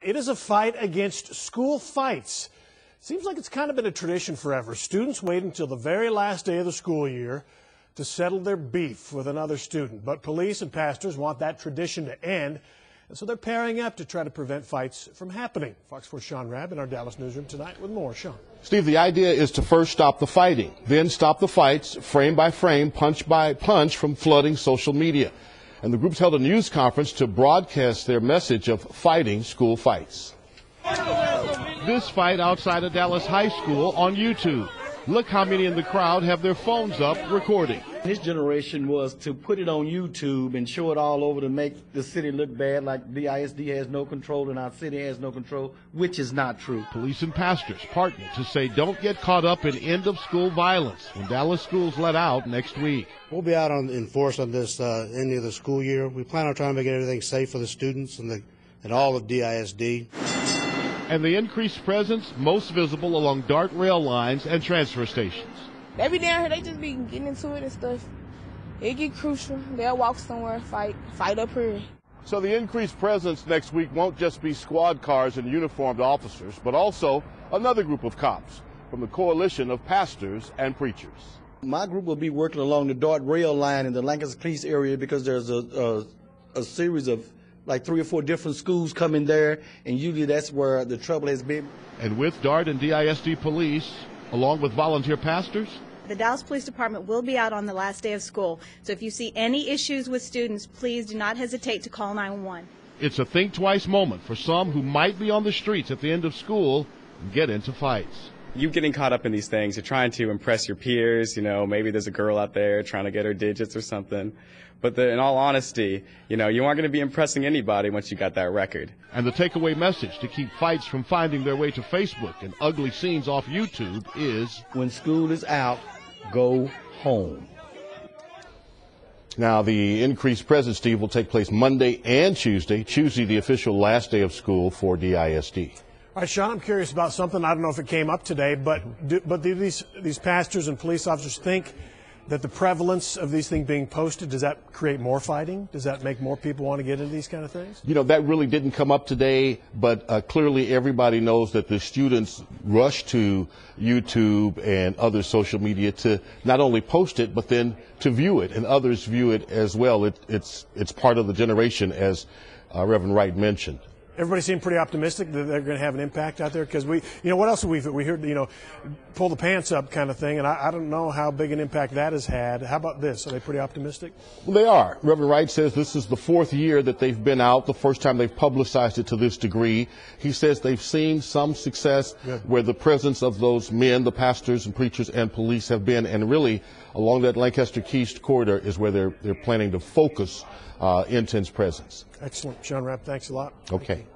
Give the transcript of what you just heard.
It is a fight against school fights. Seems like it's kind of been a tradition forever. Students wait until the very last day of the school year to settle their beef with another student. But police and pastors want that tradition to end, and so they're pairing up to try to prevent fights from happening. Fox 4's Sean Rabb in our Dallas newsroom tonight with more. Sean. Steve, the idea is to first stop the fighting, then stop the fights, frame by frame, punch by punch, from flooding social media. And the groups held a news conference to broadcast their message of fighting school fights. This fight outside a Dallas high school on YouTube. Look how many in the crowd have their phones up recording. His generation was to put it on YouTube and show it all over to make the city look bad, like DISD has no control and our city has no control, which is not true. Police and pastors partnered to say don't get caught up in end-of-school violence when Dallas schools let out next week. We'll be out in force on this end of the school year. We plan on trying to make everything safe for the students and all of DISD. And the increased presence most visible along DART rail lines and transfer stations. They be down here, they just be getting into it and stuff. It get crucial. They'll walk somewhere, fight up here. So the increased presence next week won't just be squad cars and uniformed officers, but also another group of cops from the coalition of pastors and preachers. My group will be working along the DART rail line in the Lancaster Police area because there's a series of like 3 or 4 different schools coming there, and usually that's where the trouble has been. And with DART and DISD police, along with volunteer pastors, the Dallas Police Department will be out on the last day of school. So if you see any issues with students, please do not hesitate to call 911. It's a think twice moment for some who might be on the streets at the end of school and get into fights. You getting caught up in these things, you're trying to impress your peers, maybe there's a girl out there trying to get her digits or something. But in all honesty, you aren't going to be impressing anybody once you got that record. And the takeaway message to keep fights from finding their way to Facebook and ugly scenes off YouTube is, when school is out, go home. Now, the increased presence, Steve, will take place Monday and Tuesday. Tuesday, the official last day of school for DISD. All right, Sean, I'm curious about something. I don't know if it came up today, but do these pastors and police officers think that the prevalence of these things being posted, does that create more fighting? Does that make more people want to get into these kind of things? That really didn't come up today, but clearly everybody knows that the students rush to YouTube and other social media to not only post it, but then to view it, and others view it as well. It's part of the generation, as Reverend Wright mentioned. Everybody seemed pretty optimistic that they're going to have an impact out there, because what else have we heard, pull the pants up kind of thing, and I don't know how big an impact that has had. How about this? Are they pretty optimistic? Well, they are. Reverend Wright says this is the 4th year that they've been out, the first time they've publicized it to this degree. He says they've seen some success where the presence of those men, the pastors and preachers and police have been, and really along that Lancaster Keys corridor is where they're planning to focus Inten's presence. Excellent. Sean Rabb, thanks a lot. Okay.